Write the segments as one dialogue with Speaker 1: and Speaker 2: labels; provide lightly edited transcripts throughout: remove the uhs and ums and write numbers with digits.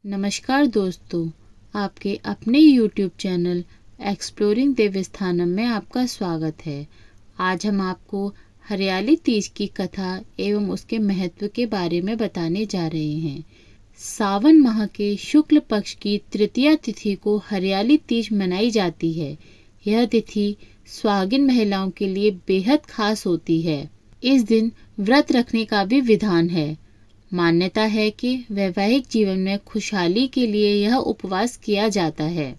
Speaker 1: नमस्कार दोस्तों, आपके अपने YouTube चैनल एक्सप्लोरिंग देवस्थानम में आपका स्वागत है। आज हम आपको हरियाली तीज की कथा एवं उसके महत्व के बारे में बताने जा रहे हैं। सावन माह के शुक्ल पक्ष की तृतीया तिथि को हरियाली तीज मनाई जाती है। यह तिथि सुहागिन महिलाओं के लिए बेहद खास होती है। इस दिन व्रत रखने का भी विधान है। मान्यता है कि वैवाहिक जीवन में खुशहाली के लिए यह उपवास किया जाता है।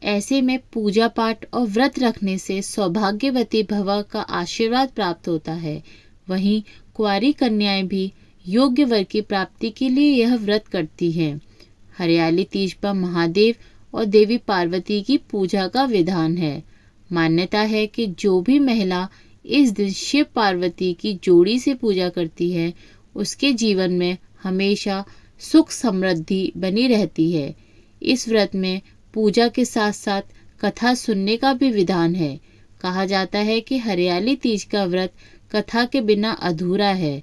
Speaker 1: ऐसे में पूजा पाठ और व्रत रखने से सौभाग्यवती भव का आशीर्वाद प्राप्त होता है। वहीं कुंवारी कन्याएं भी योग्य वर की प्राप्ति के लिए यह व्रत करती हैं। हरियाली तीज पर महादेव और देवी पार्वती की पूजा का विधान है। मान्यता है कि जो भी महिला इस दिन शिव पार्वती की जोड़ी से पूजा करती है, उसके जीवन में हमेशा सुख समृद्धि बनी रहती है। इस व्रत में पूजा के साथ साथ कथा सुनने का भी विधान है। कहा जाता है कि हरियाली तीज का व्रत कथा के बिना अधूरा है।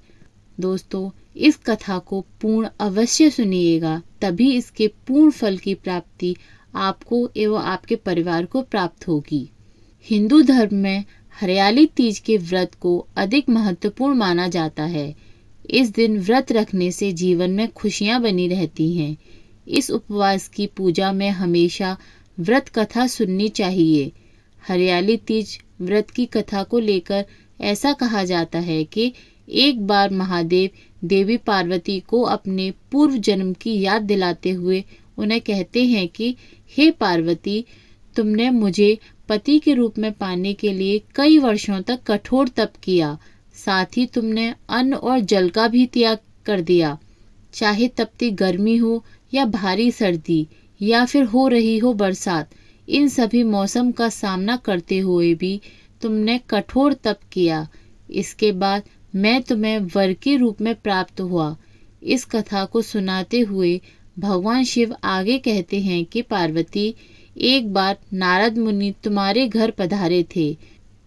Speaker 1: दोस्तों, इस कथा को पूर्ण अवश्य सुनिएगा, तभी इसके पूर्ण फल की प्राप्ति आपको एवं आपके परिवार को प्राप्त होगी। हिंदू धर्म में हरियाली तीज के व्रत को अधिक महत्वपूर्ण माना जाता है। इस दिन व्रत रखने से जीवन में खुशियां बनी रहती हैं। इस उपवास की पूजा में हमेशा व्रत कथा सुननी चाहिए। हरियाली तीज व्रत की कथा को लेकर ऐसा कहा जाता है कि एक बार महादेव देवी पार्वती को अपने पूर्व जन्म की याद दिलाते हुए उन्हें कहते हैं कि हे पार्वती, तुमने मुझे पति के रूप में पाने के लिए कई वर्षों तक कठोर तप किया। साथ ही तुमने अन्न और जल का भी त्याग कर दिया। चाहे तपती गर्मी हो या भारी सर्दी या फिर हो रही हो बरसात, इन सभी मौसम का सामना करते हुए भी तुमने कठोर तप किया। इसके बाद मैं तुम्हें वर के रूप में प्राप्त हुआ। इस कथा को सुनाते हुए भगवान शिव आगे कहते हैं कि पार्वती, एक बार नारद मुनि तुम्हारे घर पधारे थे।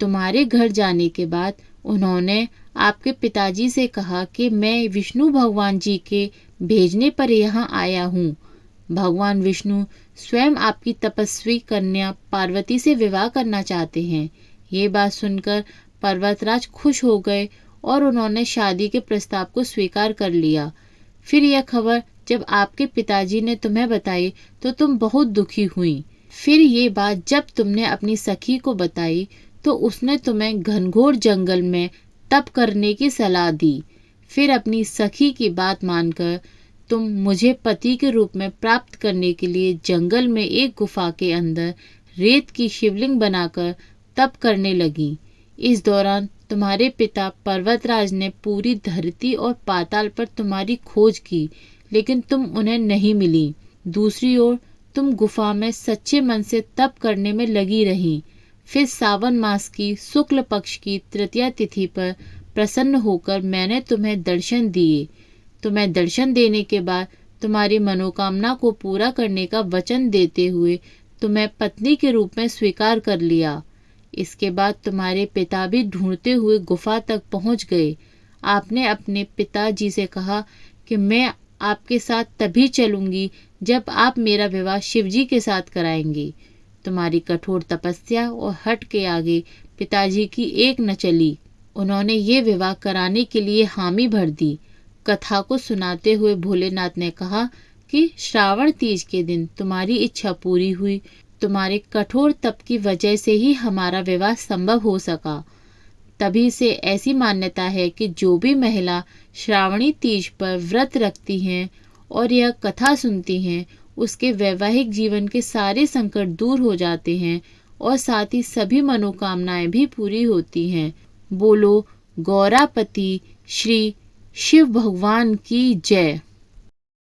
Speaker 1: तुम्हारे घर जाने के बाद उन्होंने आपके पिताजी से कहा कि मैं विष्णु भगवान जी के भेजने पर यहाँ आया हूँ। भगवान विष्णु स्वयं आपकी तपस्वी कन्या पार्वती से विवाह करना चाहते हैं। ये बात सुनकर पर्वतराज खुश हो गए और उन्होंने शादी के प्रस्ताव को स्वीकार कर लिया। फिर यह खबर जब आपके पिताजी ने तुम्हें बताई तो तुम बहुत दुखी हुई। फिर ये बात जब तुमने अपनी सखी को बताई तो उसने तुम्हें घनघोर जंगल में तप करने की सलाह दी। फिर अपनी सखी की बात मानकर तुम मुझे पति के रूप में प्राप्त करने के लिए जंगल में एक गुफा के अंदर रेत की शिवलिंग बनाकर तप करने लगी। इस दौरान तुम्हारे पिता पर्वतराज ने पूरी धरती और पाताल पर तुम्हारी खोज की, लेकिन तुम उन्हें नहीं मिली। दूसरी ओर तुम गुफा में सच्चे मन से तप करने में लगी रही। फिर सावन मास की शुक्ल पक्ष की तृतीया तिथि पर प्रसन्न होकर मैंने तुम्हें दर्शन दिए। तुम्हें दर्शन देने के बाद तुम्हारी मनोकामना को पूरा करने का वचन देते हुए तुम्हें पत्नी के रूप में स्वीकार कर लिया। इसके बाद तुम्हारे पिता भी ढूंढते हुए गुफा तक पहुंच गए। आपने अपने पिताजी से कहा कि मैं आपके साथ तभी चलूंगी जब आप मेरा विवाह शिवजी के साथ कराएंगी। तुम्हारी कठोर तपस्या और हठ के आगे पिताजी की एक न चली। उन्होंने ये विवाह कराने के लिए हामी भर दी। कथा को सुनाते हुए भोलेनाथ ने कहा कि श्रावण तीज के दिन तुम्हारी इच्छा पूरी हुई। तुम्हारे कठोर तप की वजह से ही हमारा विवाह संभव हो सका। तभी से ऐसी मान्यता है कि जो भी महिला श्रावणी तीज पर व्रत रखती हैं और यह कथा सुनती हैं, उसके वैवाहिक जीवन के सारे संकट दूर हो जाते हैं और साथ ही सभी मनोकामनाएं भी पूरी होती हैं। बोलो गौरापति श्री शिव भगवान की जय।